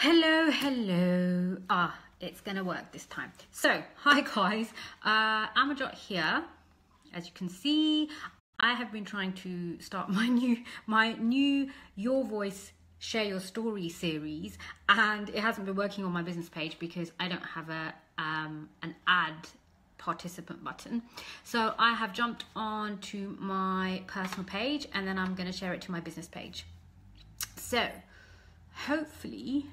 Hello, hello. It's gonna work this time. So, hi guys, Amarjot here. As you can see, I have been trying to start my new Your Voice Share Your Story series, and it hasn't been working on my business page because I don't have an ad participant button. So I have jumped on to my personal page, and then I'm going to share it to my business page. So hopefully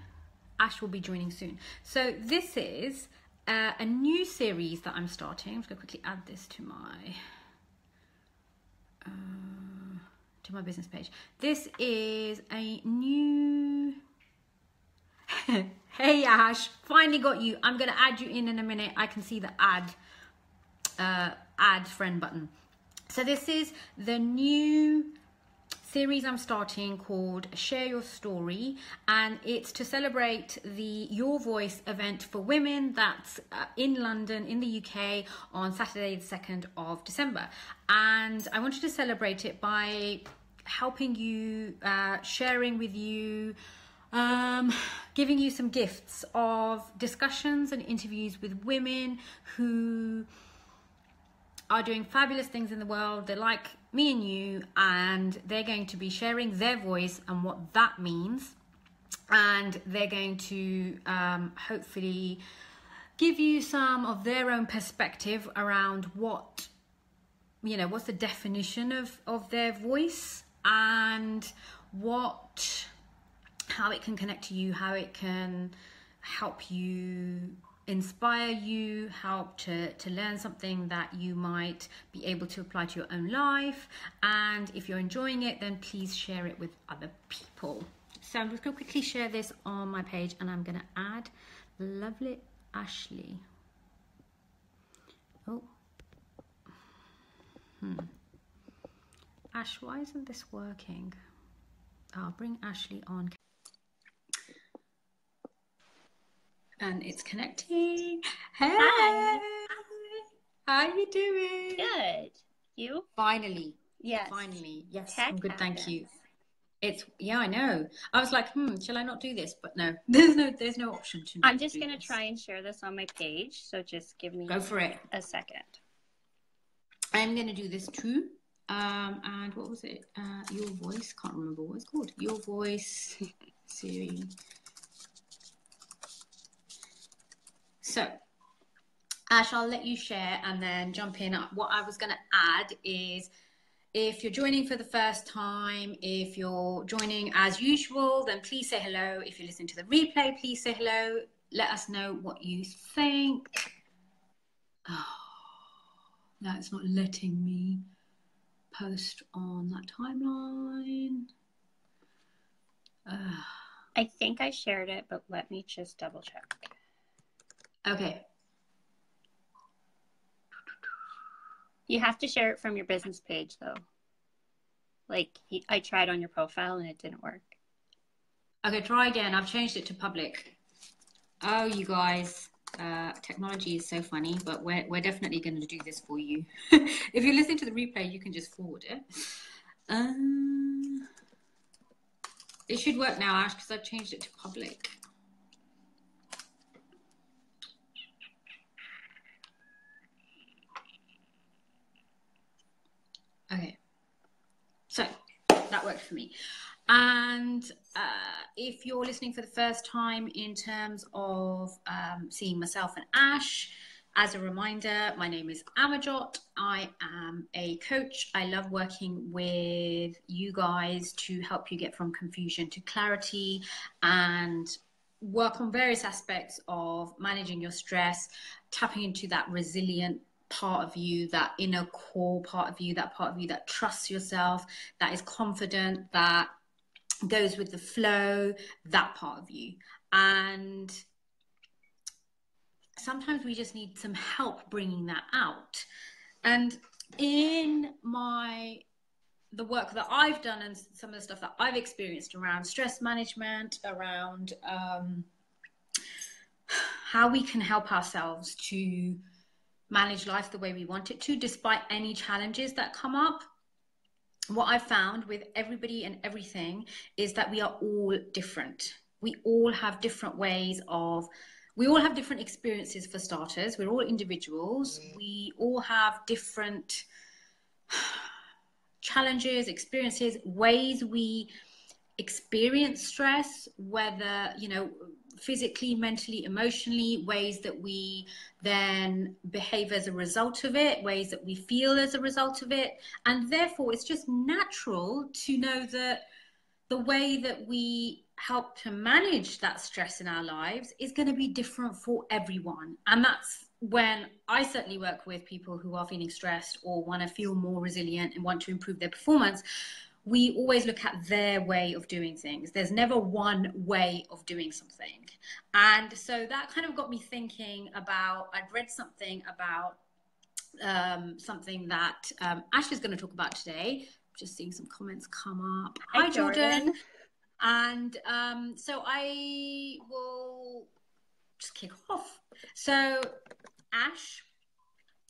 Ash will be joining soon. So this is a new series that I'm starting. I'm just going to quickly add this to my business page. This is a new Hey Ash, finally got you. I'm going to add you in a minute. I can see the add friend button. So this is the new series I'm starting called Share Your Story, and it's to celebrate the Your Voice event for women that's in London in the UK on Saturday the 2nd of December. And I wanted to celebrate it by helping you, sharing with you, giving you some gifts of discussions and interviews with women who are doing fabulous things in the world. They're like me and you, and they're going to be sharing their voice and what that means, and they're going to hopefully give you some of their own perspective around what's the definition of their voice, and how it can connect to you, how it can help you, inspire you, help to learn something that you might be able to apply to your own life. And if you're enjoying it, then please share it with other people. So I'm just going to quickly share this on my page, and I'm going to add lovely Ashlee. Ash, why isn't this working? I'll bring Ashlee on. And it's connecting. Hey! Hi. How are you doing? Good. You? Finally. Yes. Finally. Yes, Tech I'm good, thank happens. you. Yeah, I know. I was like, shall I not do this? But no, there's no option to not I'm just do going to this. try and share this on my page, so just give me Go for it. a second. I'm going to do this too. And what was it? Your Voice. Can't remember what it's called. Your Voice series. So, Ash, I'll let you share and then jump in. What I was going to add is, if you're joining for the first time, if you're joining as usual, then please say hello. If you're listening to the replay, please say hello. Let us know what you think. Oh, that's not letting me post on that timeline. I think I shared it, but let me just double check. Okay. You have to share it from your business page, though. I tried on your profile and it didn't work. Okay, try again. I've changed it to public. Oh, you guys, technology is so funny, but we're definitely going to do this for you. If you're listening to the replay, you can just forward it. It should work now, Ash, because I've changed it to public. Okay, so that worked for me. And if you're listening for the first time in terms of seeing myself and Ash, as a reminder, my name is Amarjot. I am a coach. I love working with you guys to help you get from confusion to clarity and work on various aspects of managing your stress, tapping into that resilient part of you, that inner core part of you, that part of you that trusts yourself, that is confident, that goes with the flow, that part of you. And sometimes we just need some help bringing that out. And in the work that I've done and some of the stuff that I've experienced around stress management, around how we can help ourselves to manage life the way we want it to, despite any challenges that come up. What I've found with everybody and everything is that we are all different. we all have different we all have different experiences for starters. We're all individuals. We all have different challenges, experiences, ways we experience stress, whether, physically, mentally, emotionally, ways that we then behave as a result of it, ways that we feel as a result of it. And therefore, it's just natural to know that the way that we help to manage that stress in our lives is going to be different for everyone. And that's when I certainly work with people who are feeling stressed or want to feel more resilient and want to improve their performance. We always look at their way of doing things. There's never one way of doing something. And so that kind of got me thinking about, I'd read something about something that Ashley's going to talk about today. Just seeing some comments come up. Hi, Jordan. And so I will just kick off. So, Ash,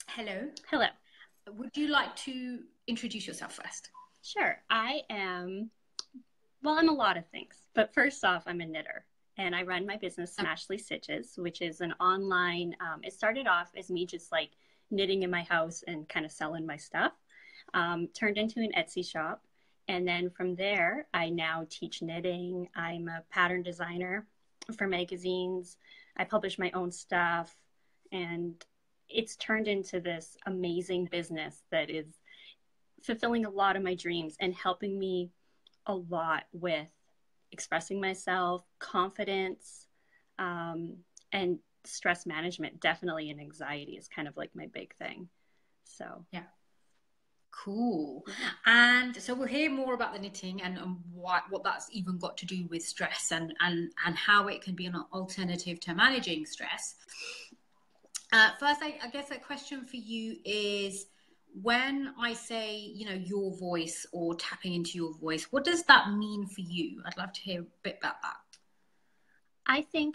hello. Hello. Would you like to introduce yourself first? Sure. I'm a lot of things. But first off, I'm a knitter. And I run my business, Ashlee Stitches, which is an online, it started off as me just like knitting in my house and kind of selling my stuff. Turned into an Etsy shop. And then from there, I now teach knitting. I'm a pattern designer for magazines. I publish my own stuff. And it's turned into this amazing business that is fulfilling a lot of my dreams and helping me a lot with expressing myself, confidence, and stress management. Definitely, and anxiety is kind of like my big thing. So, yeah. Cool. And so we'll hear more about the knitting and what that's even got to do with stress and how it can be an alternative to managing stress. First, I guess a question for you is, when I say, your voice or tapping into your voice, what does that mean for you? I'd love to hear a bit about that. I think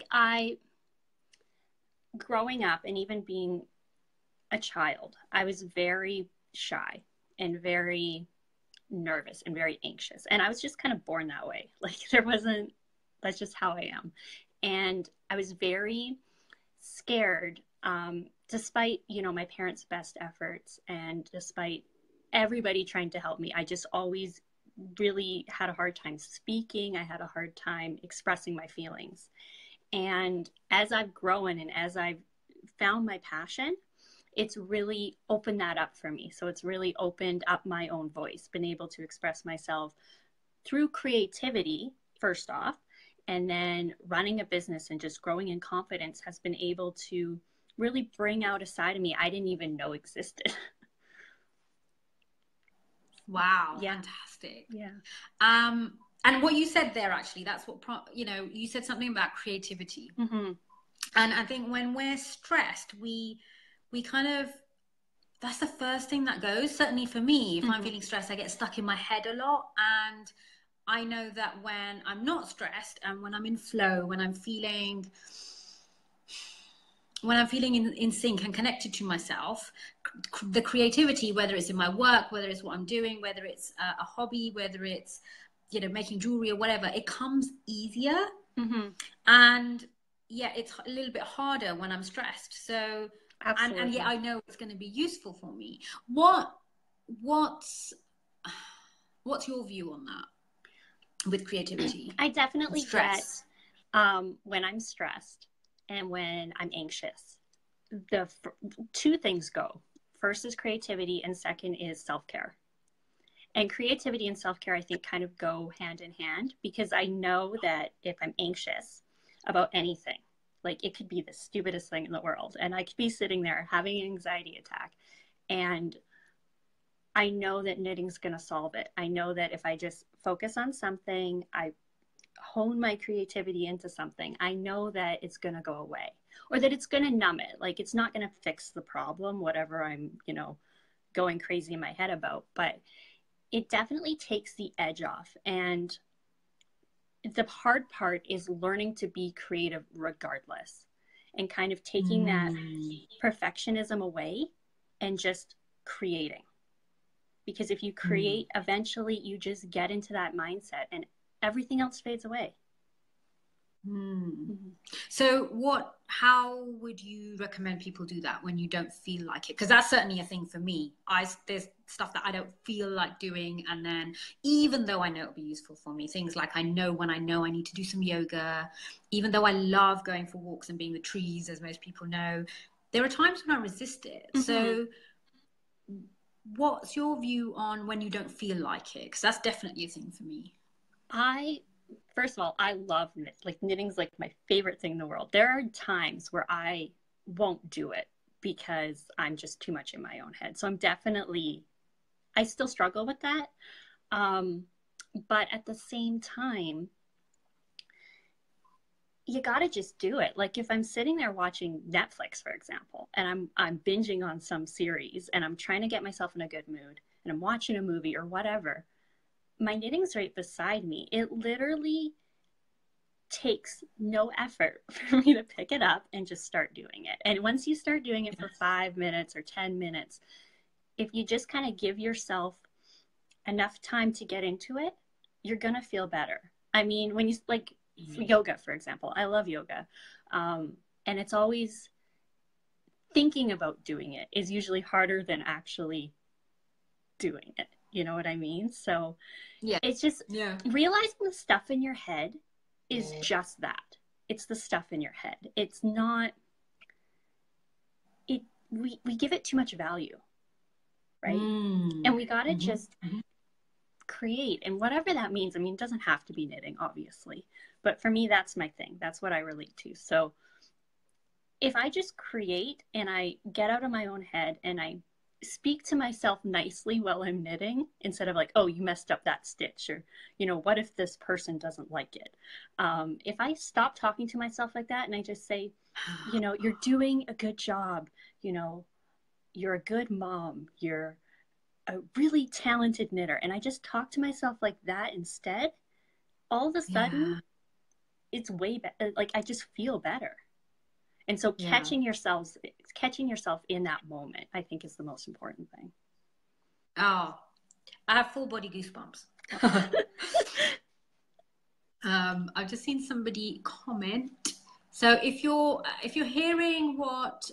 growing up and even being a child, I was very shy and very nervous and very anxious. And I was just kind of born that way. Like that's just how I am. And I was very scared, despite, my parents' best efforts and despite everybody trying to help me. I just always really had a hard time speaking. I had a hard time expressing my feelings. And as I've grown and as I've found my passion, it's really opened that up for me. So it's really opened up my own voice, been able to express myself through creativity, first off, and then running a business and just growing in confidence has been able to really bring out a side of me I didn't even know existed. Wow. Yeah. Fantastic. Yeah. And what you said there, actually, that's what, you said something about creativity. Mm-hmm. And I think when we're stressed, we kind of, that's the first thing that goes. Certainly for me, if I'm feeling stressed, I get stuck in my head a lot. And I know that when I'm not stressed and when I'm in flow, when I'm feeling in sync and connected to myself, the creativity, whether it's in my work, whether it's what I'm doing, whether it's a hobby, whether it's, making jewelry or whatever, it comes easier. Mm-hmm. And yeah, it's a little bit harder when I'm stressed. So, and yeah, I know it's going to be useful for me. What's your view on that with creativity? I definitely get when I'm stressed and when I'm anxious, the two things go. First is creativity and second is self-care. And creativity and self-care, I think, kind of go hand in hand, because I know that if I'm anxious about anything, like it could be the stupidest thing in the world, and I could be sitting there having an anxiety attack, and I know that knitting's going to solve it. I know that if I just focus on something, I hone my creativity into something, I know that it's going to go away, or that it's going to numb it. Like, it's not going to fix the problem, whatever I'm, going crazy in my head about, but it definitely takes the edge off. And the hard part is learning to be creative regardless, and kind of taking that perfectionism away and just creating. Because if you create, eventually you just get into that mindset and everything else fades away. Mhm. So how would you recommend people do that when you don't feel like it? Because that's certainly a thing for me. There's stuff that I don't feel like doing. And then even though I know it'll be useful for me, things like I know when I know I need to do some yoga, even though I love going for walks and being with trees, as most people know, there are times when I resist it. Mhm. So what's your view on when you don't feel like it? Because that's definitely a thing for me. First of all, I love knitting's like my favorite thing in the world. There are times where I won't do it because I'm just too much in my own head. So I still struggle with that. But at the same time, you got to just do it. Like if I'm sitting there watching Netflix, for example, and I'm binging on some series and I'm trying to get myself in a good mood and I'm watching a movie or whatever, my knitting's right beside me. It literally takes no effort for me to pick it up and just start doing it. And once you start doing it for 5 minutes or 10 minutes, if you just kind of give yourself enough time to get into it, you're going to feel better. I mean, when you like yoga, for example, I love yoga. And it's always thinking about doing it is usually harder than actually doing it. You know what I mean? So Yeah. it's just realizing the stuff in your head is just that. It's the stuff in your head. It's not, we give it too much value, right? And we got to just create, and whatever that means. I mean, it doesn't have to be knitting, obviously, but for me, that's my thing. That's what I relate to. So if I just create and I get out of my own head and I speak to myself nicely while I'm knitting, instead of like, oh, you messed up that stitch, or, you know, what if this person doesn't like it? If I stop talking to myself like that and I just say, you know, you're doing a good job, you know, you're a good mom, you're a really talented knitter, and I just talk to myself like that instead, all of a sudden it's way better. Like I just feel better. And so catching yourself in that moment, I think, is the most important thing. Oh, I have full body goosebumps. I've just seen somebody comment. So if you're hearing what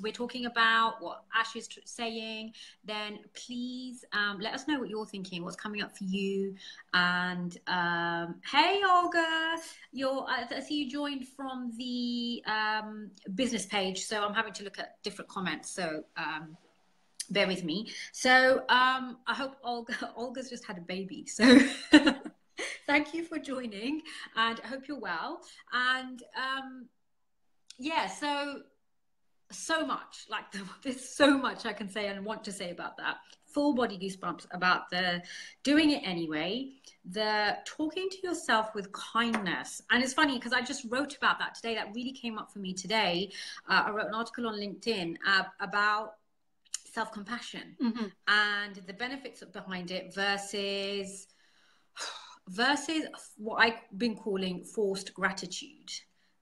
we're talking about, what Ash is saying, then please let us know what you're thinking, what's coming up for you. And hey, Olga, I see you joined from the business page, so I'm having to look at different comments. So bear with me. So I hope Olga's just had a baby. So. Thank you for joining, and I hope you're well. And so much, like there's so much I can say and want to say about that. Full body goosebumps about the doing it anyway, the talking to yourself with kindness. And it's funny because I just wrote about that today. That really came up for me today. I wrote an article on LinkedIn about self-compassion and the benefits behind it versus what I've been calling forced gratitude.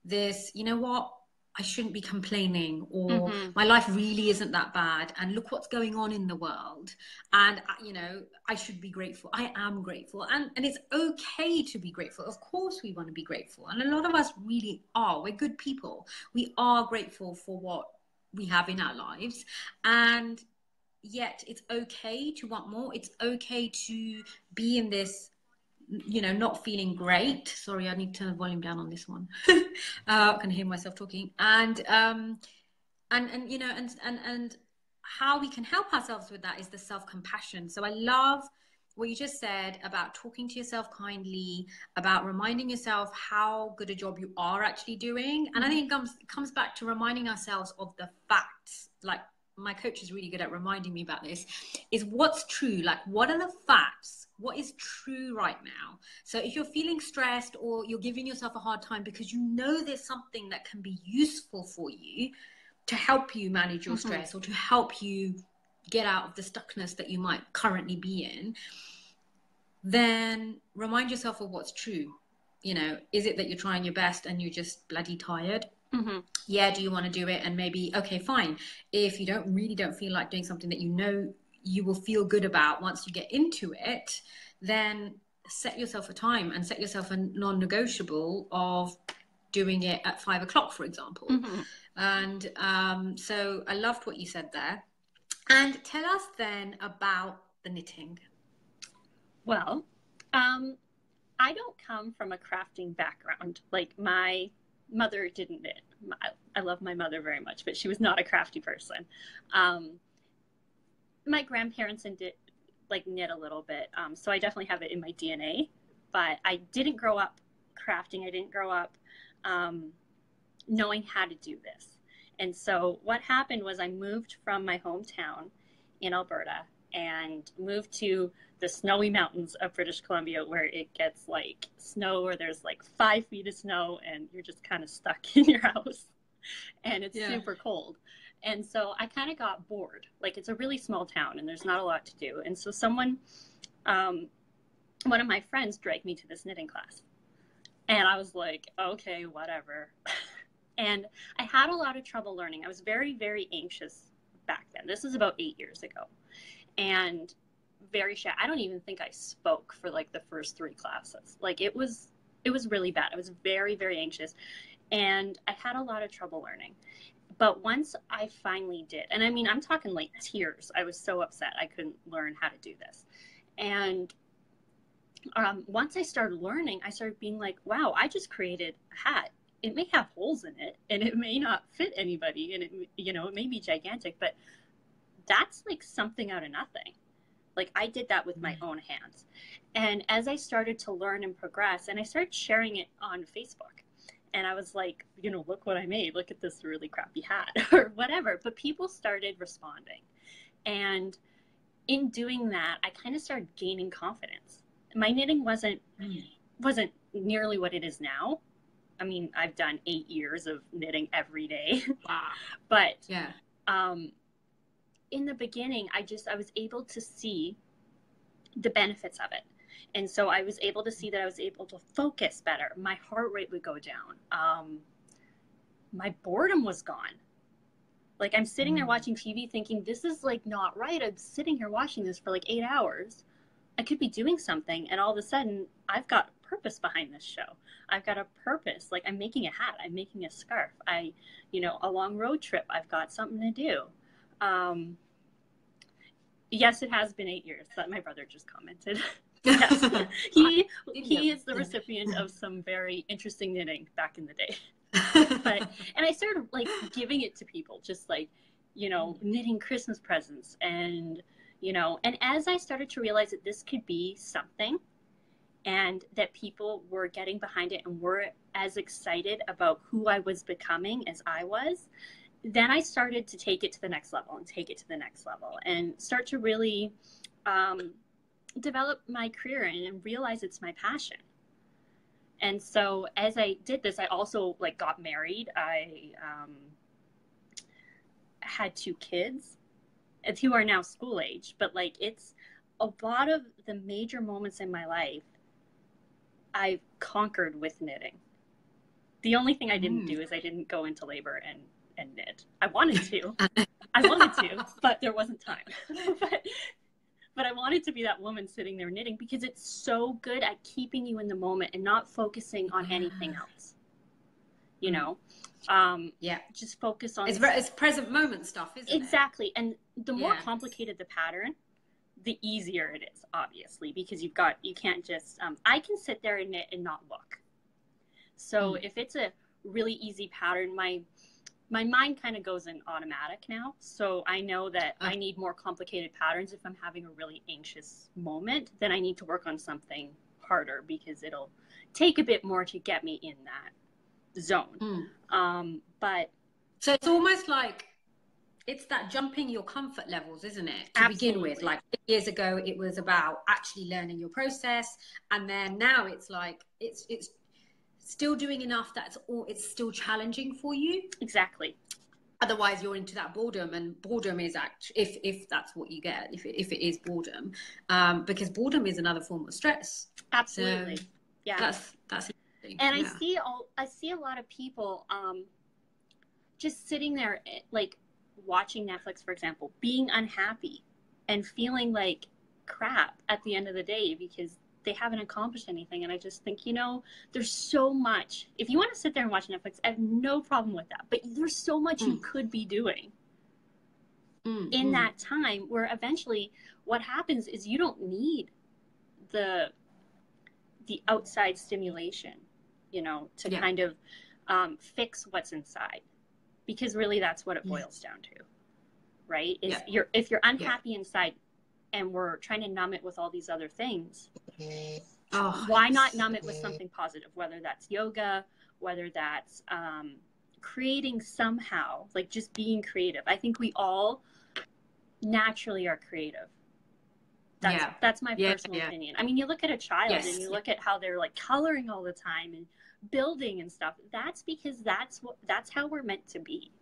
This, you know what, I shouldn't be complaining, or my life really isn't that bad, and look what's going on in the world, and you know, I should be grateful. I am grateful, and it's okay to be grateful. Of course we want to be grateful, and a lot of us really are. We're good people. We are grateful for what we have in our lives, and yet it's okay to want more. It's okay to be in this, you know, not feeling great. Sorry, I need to turn the volume down on this one. I can hear myself talking. And you know, and how we can help ourselves with that is the self-compassion. So I love what you just said about talking to yourself kindly, about reminding yourself how good a job you are actually doing. And I think it comes back to reminding ourselves of the facts. Like my coach is really good at reminding me about this, is what's true. Like, what are the facts? What is true right now? So if you're feeling stressed or you're giving yourself a hard time because you know there's something that can be useful for you to help you manage your stress or to help you get out of the stuckness that you might currently be in, then remind yourself of what's true. You know, is it that you're trying your best and you're just bloody tired? Yeah, do you want to do it? And maybe, okay, fine. If you don't feel like doing something that you know you will feel good about once you get into it, then set yourself a time and set yourself a non-negotiable of doing it at 5 o'clock, for example. Mm-hmm. And so I loved what you said there. And tell us then about the knitting. Well, I don't come from a crafting background. Like, my mother didn't knit. I love my mother very much, but she was not a crafty person. My grandparents did knit a little bit, so I definitely have it in my DNA. But I didn't grow up crafting. I didn't grow up knowing how to do this. And so what happened was I moved from my hometown in Alberta and moved to the snowy mountains of British Columbia, where it gets like snow, or there's like 5 feet of snow and you're just kind of stuck in your house and it's super cold. And so I kind of got bored. Like, it's a really small town and there's not a lot to do. And so one of my friends dragged me to this knitting class. And I was like, okay, whatever. And I had a lot of trouble learning. I was very, very anxious back then. This is about 8 years ago. And very shy. I don't even think I spoke for like the first 3 classes. Like, it was really bad. I was very, very anxious. And I had a lot of trouble learning. But once I finally did, and I mean, I'm talking like tears. I was so upset I couldn't learn how to do this. And once I started learning, I started being like, wow, I just created a hat. It may have holes in it and it may not fit anybody, and it may be gigantic, but that's like something out of nothing. Like, I did that with my own hands. And as I started to learn and progress, and I started sharing it on Facebook, and I was like, look what I made. Look at this really crappy hat or whatever. But people started responding. And in doing that, I kind of started gaining confidence. My knitting wasn't nearly what it is now. I mean, I've done 8 years of knitting every day. Wow. But yeah. In the beginning, I was able to see the benefits of it. And so I was able to see that I was able to focus better. My heart rate would go down. My boredom was gone. Like, I'm sitting there watching TV thinking, this is like not right. I'm sitting here watching this for like 8 hours. I could be doing something. And all of a sudden, I've got a purpose behind this show. I've got a purpose. Like, I'm making a hat. I'm making a scarf. A long road trip. I've got something to do. Yes, it has been 8 years. That my brother just commented. Yes, he is the recipient of some very interesting knitting back in the day. And I started like giving it to people, just like, knitting Christmas presents, and and as I started to realize that this could be something, and that people were getting behind it and were as excited about who I was becoming as I was, then I started to take it to the next level and start to really develop my career and realize it's my passion. And so as I did this, I also like got married. I had 2 kids who are now school age, but like, it's a lot of the major moments in my life I've conquered with knitting. The only thing I didn't do is I didn't go into labor and knit. I wanted to, but there wasn't time. But I wanted to be that woman sitting there knitting, because it's so good at keeping you in the moment and not focusing on anything else. Just focus on it's present moment stuff, isn't it? Exactly. And the more complicated the pattern, the easier it is, obviously, because you can't just I can sit there and knit and not look. So if it's a really easy pattern, my mind kind of goes in automatic now. So I know that I need more complicated patterns. If I'm having a really anxious moment, then I need to work on something harder, because it'll take a bit more to get me in that zone. But so it's almost like it's that jumping your comfort levels, isn't it? To begin with, like 8 years ago, it was about actually learning your process. And then now it's like, it's still doing enough it's still challenging for you. Exactly. Otherwise you're into that boredom, and boredom is if that's what you get, if it is boredom, because boredom is another form of stress. Absolutely. So yeah, that's interesting. And I see a lot of people just sitting there, like watching Netflix, for example, being unhappy and feeling like crap at the end of the day, because they haven't accomplished anything. And I just think, you know, there's so much. If you want to sit there and watch Netflix, I have no problem with that. But there's so much you could be doing in that time, where eventually what happens is you don't need the outside stimulation, you know, to kind of fix what's inside, because really that's what it boils down to, right? Is if you're unhappy inside, and we're trying to numb it with all these other things, why not numb it with something positive? Whether that's yoga, whether that's creating somehow, like just being creative. I think we all naturally are creative. That's my personal opinion. I mean, you look at a child and you look at how they're like coloring all the time and building and stuff. That's because that's how we're meant to be.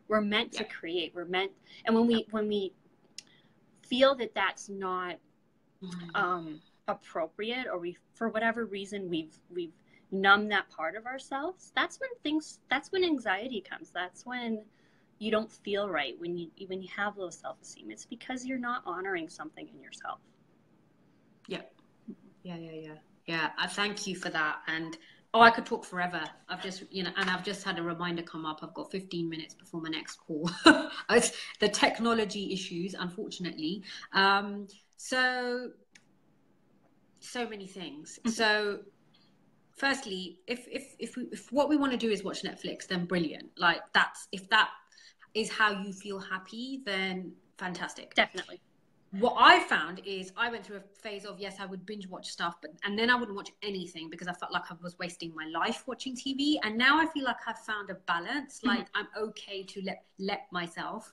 We're meant to create. We're meant, and when we feel that that's not appropriate, or we, for whatever reason, we've numbed that part of ourselves, that's when anxiety comes. That's when you don't feel right, when you have low self-esteem. It's because you're not honoring something in yourself. Yeah. I thank you for that. And I could talk forever. I've just had a reminder come up. I've got 15 minutes before my next call. It's the technology issues, unfortunately. So many things. So firstly, if what we want to do is watch Netflix, then brilliant. Like if that is how you feel happy, then fantastic. Definitely. What I found is I went through a phase of, yes, I would binge watch stuff, and then I wouldn't watch anything because I felt like I was wasting my life watching TV. And now I feel like I've found a balance. Like I'm okay to let myself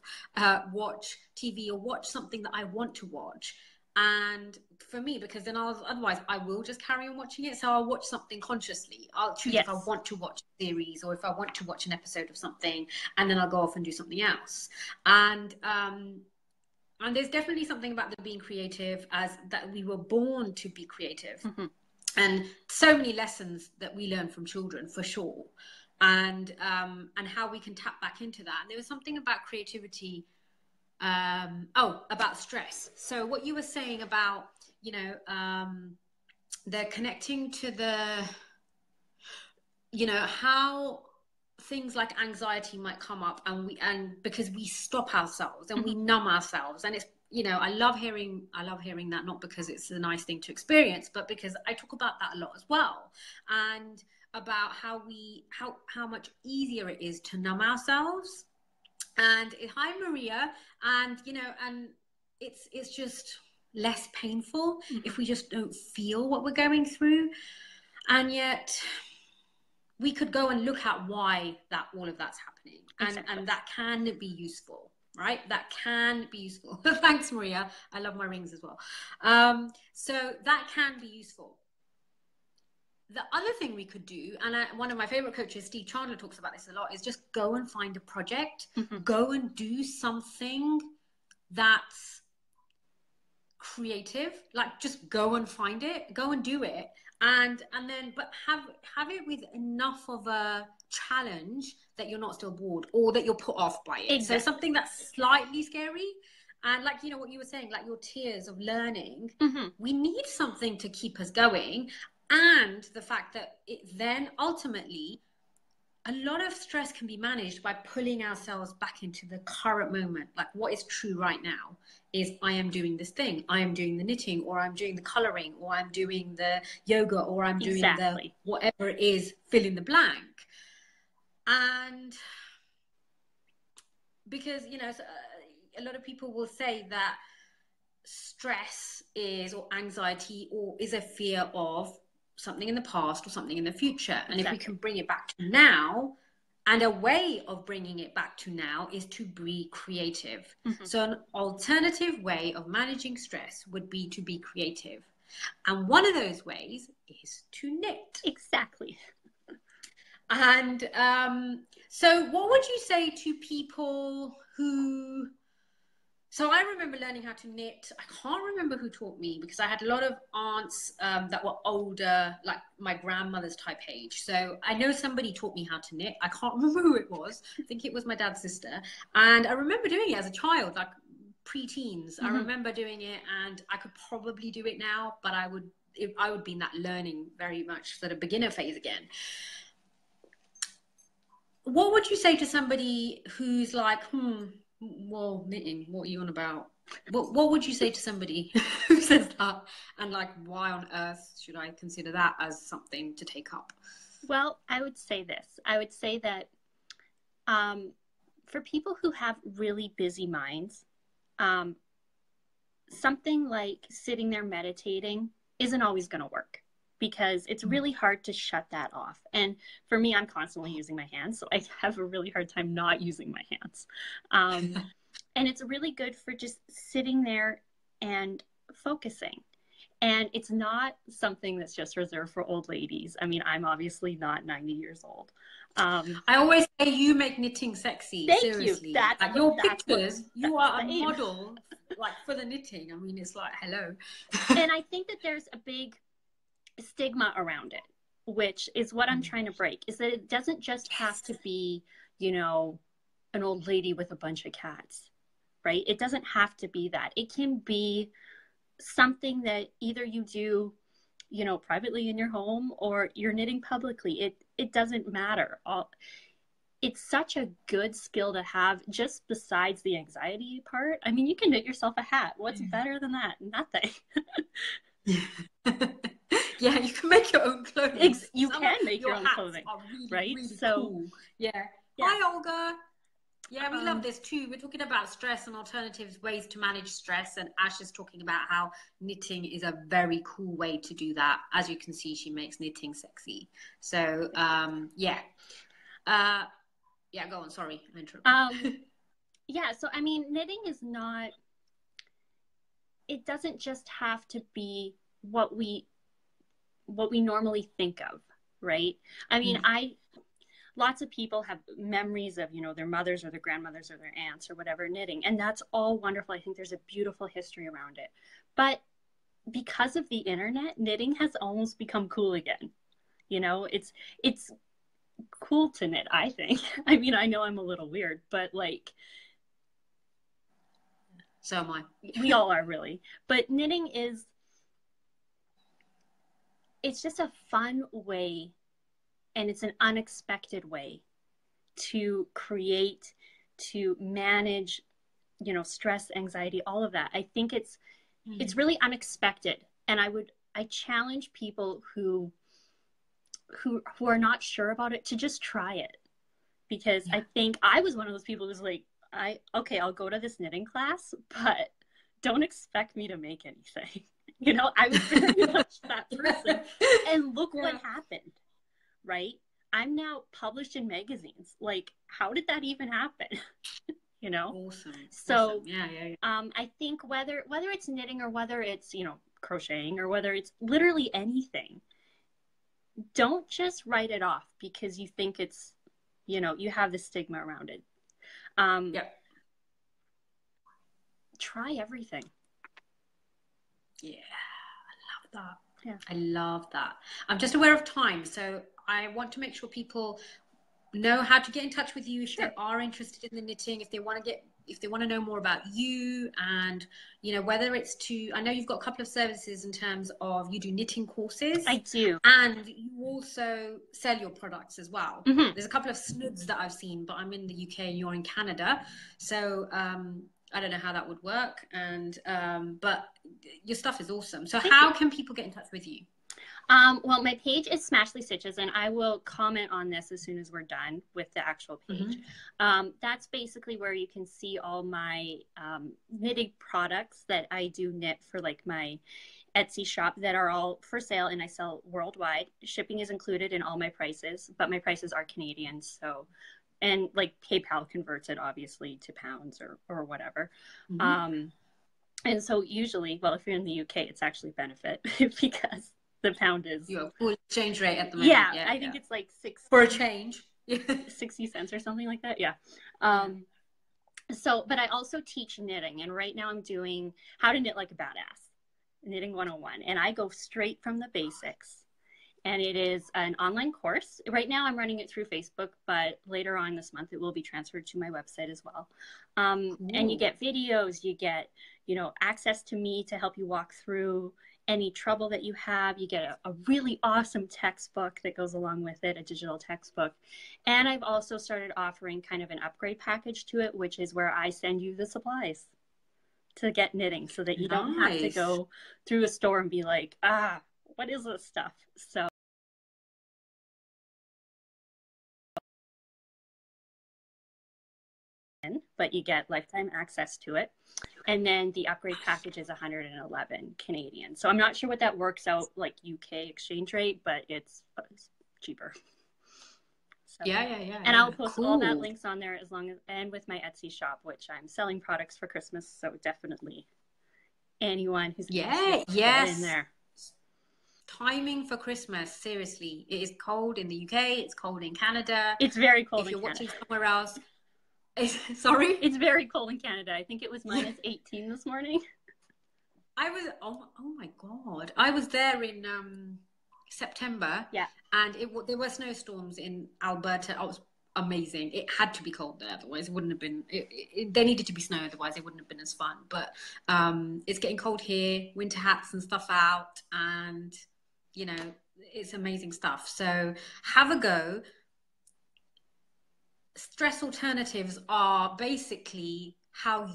watch TV or watch something that I want to watch. And for me, because then otherwise I will just carry on watching it. So I'll watch something consciously. I'll choose if I want to watch a series or if I want to watch an episode of something, and then I'll go off and do something else. And there's definitely something about the being creative, as that we were born to be creative. And so many lessons that we learn from children, for sure. And how we can tap back into that. And there was something about creativity, about stress. So what you were saying about, you know, the connecting to the, you know, how things like anxiety might come up, and because we stop ourselves and we numb ourselves. And it's, you know, I love hearing that, not because it's a nice thing to experience, but because I talk about that a lot as well, and about how much easier it is to numb ourselves. And hi, Maria. And, you know, and it's just less painful if we just don't feel what we're going through. And yet we could go and look at why all of that's happening. And that can be useful, right? That can be useful. Thanks, Maria. I love my rings as well. So that can be useful. The other thing we could do, and one of my favorite coaches, Steve Chandler, talks about this a lot, is just go and find a project, go and do something that's creative. Like, just go and find it, go and do it, and then, but have it with enough of a challenge that you're not still bored or that you're put off by it. Exactly. So something that's slightly scary. And like, you know, what you were saying, like your tears of learning, we need something to keep us going. And the fact that it then ultimately, a lot of stress can be managed by pulling ourselves back into the current moment. Like, what is true right now is I am doing this thing. I am doing the knitting, or I'm doing the coloring, or I'm doing the yoga, or I'm doing the whatever it is, fill in the blank. And because, you know, a lot of people will say that stress is, or anxiety, or is a fear of something in the past or something in the future. And if we can bring it back to now, and a way of bringing it back to now is to be creative. So an alternative way of managing stress would be to be creative. And one of those ways is to knit. Exactly. And so what would you say to people who... So I remember learning how to knit. I can't remember who taught me, because I had a lot of aunts that were older, like my grandmother's type age. So I know somebody taught me how to knit. I can't remember who it was. I think it was my dad's sister. And I remember doing it as a child, like pre-teens. I remember doing it, and I could probably do it now, but I would I would be in that learning, very much sort of beginner phase again. What would you say to somebody who's like, well, knitting, what are you on about? What would you say to somebody who says that, and like, why on earth should I consider that as something to take up? Well, I would say this. I would say that for people who have really busy minds, something like sitting there meditating isn't always going to work, because it's really hard to shut that off. And for me, I'm constantly using my hands, so I have a really hard time not using my hands. And it's really good for just sitting there and focusing. And it's not something that's just reserved for old ladies. I mean, I'm obviously not 90 years old. I always say you make knitting sexy. Thank seriously. you. That's like your pictures. You are a model, like, for the knitting. I mean, it's like, hello. And I think that there's a big stigma around it, which is what I'm trying to break, is that it doesn't just have to be, you know, an old lady with a bunch of cats, right? It doesn't have to be that. It can be something that either you do, you know, privately in your home, or you're knitting publicly. It doesn't matter. It's such a good skill to have, just besides the anxiety part. I mean, you can knit yourself a hat. What's better than that? Nothing. Yeah, you can make your own clothing. You can make your own clothing, really, right? Really so cool. Yeah. Hi, Olga. Yeah, we love this too. We're talking about stress and alternatives, ways to manage stress. And Ash is talking about how knitting is a very cool way to do that. As you can see, she makes knitting sexy. So, yeah. Yeah, go on. Sorry, I interrupted. Yeah, so I mean, knitting is not, it doesn't just have to be what we normally think of, right? I mean, lots of people have memories of, you know, their mothers or their grandmothers or their aunts or whatever knitting, and that's all wonderful. I think there's a beautiful history around it. But because of the internet, knitting has almost become cool again. You know, it's cool to knit, I think. I mean, I know I'm a little weird, but like, so am I. We all are, really. But knitting is, it's just a fun way, and it's an unexpected way to create, to manage, you know, stress, anxiety, all of that. I think it's really unexpected. And I challenge people who are not sure about it to just try it. Because I think I was one of those people who's like, okay, I'll go to this knitting class, but don't expect me to make anything. You know, I was very much that person. And look what happened, right? I'm now published in magazines. Like, how did that even happen? You know? Awesome. So, awesome. Yeah. I think whether it's knitting or whether it's, you know, crocheting or whether it's literally anything, don't just write it off because you think it's, you know, you have the stigma around it. Try everything. Yeah, I love that. Yeah, I love that. I'm just aware of time, so I want to make sure people know how to get in touch with you if they are interested in the knitting, if they want to know more about you, and, you know, whether it's to, I know you've got a couple of services in terms of, you do knitting courses. I do. And you also sell your products as well. Mm-hmm. There's a couple of snoods that I've seen, but I'm in the UK and you're in Canada. So, I don't know how that would work. And, but your stuff is awesome. So how can people get in touch with you? Well, my page is Ashlee Stitches, and I will comment on this as soon as we're done with the actual page. That's basically where you can see all my knitting products that I do knit for, like, my Etsy shop, that are all for sale, and I sell worldwide. Shipping is included in all my prices, but my prices are Canadian, so, and like PayPal converts it obviously to pounds or whatever. And so usually, well, if you're in the UK, it's actually benefit because the pound is, you have full exchange rate at the moment. Yeah, I think it's like for a change. 60 cents or something like that. Yeah. So, but I also teach knitting, and right now I'm doing how to knit like a badass, knitting 101, and I go straight from the basics. And it is an online course. Right now I'm running it through Facebook, but later on this month it will be transferred to my website as well. And you get videos, you get, you know, access to me to help you walk through. any trouble that you have. You get a really awesome textbook that goes along with it, a digital textbook. And I've also started offering kind of an upgrade package to it, which is where I send you the supplies to get knitting so that you don't have to go through a store and be like, what is this stuff? So but you get lifetime access to it. And then the upgrade package is 111 Canadian. So I'm not sure what that works out like UK exchange rate, but it's cheaper. So, and I'll post all that links on there and with my Etsy shop, which I'm selling products for Christmas. So definitely anyone who's get in there. Timing for Christmas, seriously. It is cold in the UK. It's cold in Canada. It's very cold if you're in Canada. Watching somewhere else. Sorry? It's very cold in Canada. I think it was minus 18 this morning. I was, oh my God. I was there in September. Yeah. And there were snowstorms in Alberta. It was amazing. It had to be cold there. Otherwise it wouldn't have been, there needed to be snow. Otherwise it wouldn't have been as fun. But it's getting cold here, winter hats and stuff out. And, you know, it's amazing stuff. So have a go. Stress alternatives are basically what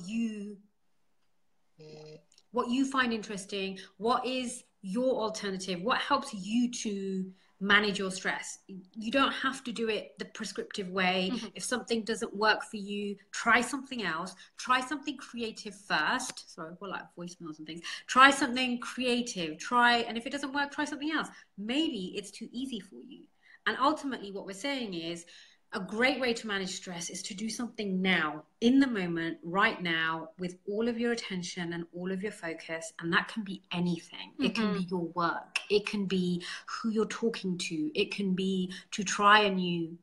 you find interesting. What is your alternative? What helps you to manage your stress? You don't have to do it the prescriptive way. If something doesn't work for you, try something else. Try something creative first. Sorry, we're like voicemails and things. Try something creative. And if it doesn't work, try something else. Maybe it's too easy for you. And ultimately what we're saying is, a great way to manage stress is to do something now, in the moment, right now, with all of your attention and all of your focus. And that can be anything. It can be your work. It can be who you're talking to. It can be to try a new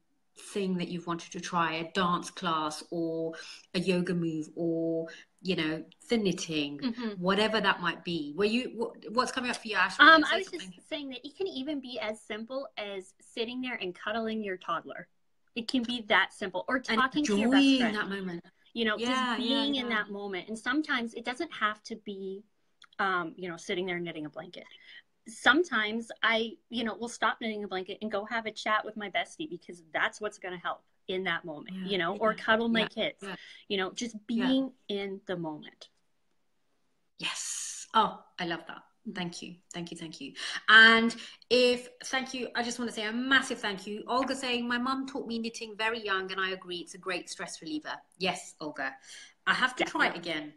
thing that you've wanted to try, a dance class or a yoga move or, you know, the knitting, whatever that might be. What's coming up for you, Ash? I was just saying that it can even be as simple as sitting there and cuddling your toddler. It can be that simple, or talking to your best friend. That moment. You know, just being in that moment. And sometimes it doesn't have to be, you know, sitting there knitting a blanket. Sometimes I, you know, will stop knitting a blanket and go have a chat with my bestie because that's what's going to help in that moment, you know, or cuddle my kids, you know, just being in the moment. Yes. Oh, I love that. Thank you. And I just want to say a massive thank you. Olga saying, my mum taught me knitting very young and I agree it's a great stress reliever. Yes, Olga. I have to try it again.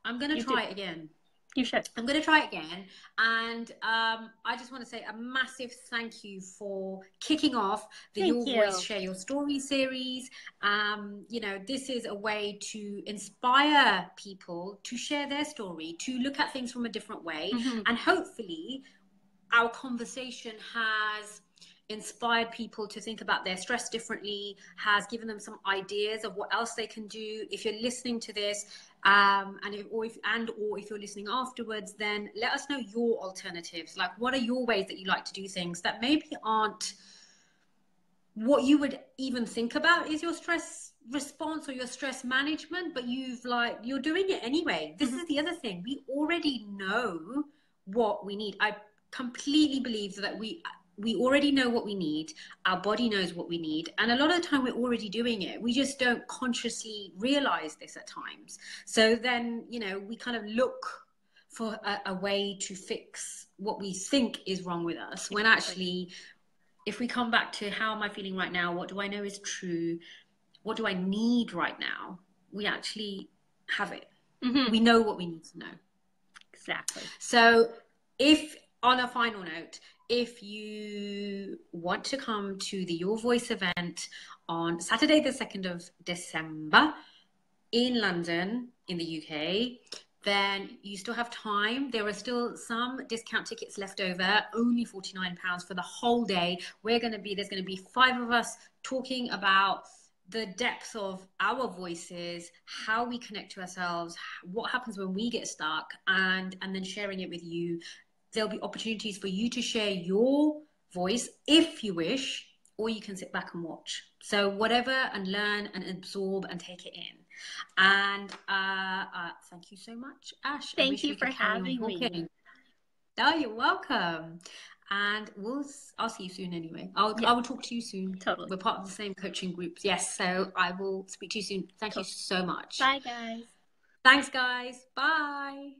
I'm going to try it again. You should. I'm going to try it again. And I just want to say a massive thank you for kicking off the Your Voice, Share Your Story series. You know, this is a way to inspire people to share their story, to look at things from a different way. And hopefully our conversation has inspired people to think about their stress differently, has given them some ideas of what else they can do. If you're listening to this, or if you're listening afterwards, then let us know your alternatives. Like, what are your ways that you like to do things that maybe aren't what you would even think about is your stress response or your stress management, but you're doing it anyway. This is the other thing. We already know what we need. I completely believe that we already know what we need. Our body knows what we need. And a lot of the time we're already doing it. We just don't consciously realize this at times. So then, you know, we kind of look for a way to fix what we think is wrong with us. When actually, if we come back to how am I feeling right now? What do I know is true? What do I need right now? We actually have it. We know what we need to know. Exactly. So on a final note, if you want to come to the Your Voice event on Saturday, the 2nd of December in London, in the UK, then you still have time. There are still some discount tickets left over, only £49 for the whole day. There's going to be 5 of us talking about the depth of our voices, how we connect to ourselves, what happens when we get stuck, and then sharing it with you. There'll be opportunities for you to share your voice if you wish, or you can sit back and watch. So whatever, and learn and absorb and take it in. And thank you so much, Ash. Thank you for having me. Oh, you're welcome. And I'll see you soon anyway. I will talk to you soon. Totally. We're part of the same coaching groups. Yes, so I will speak to you soon. Thank you so much. Bye, guys. Thanks, guys. Bye.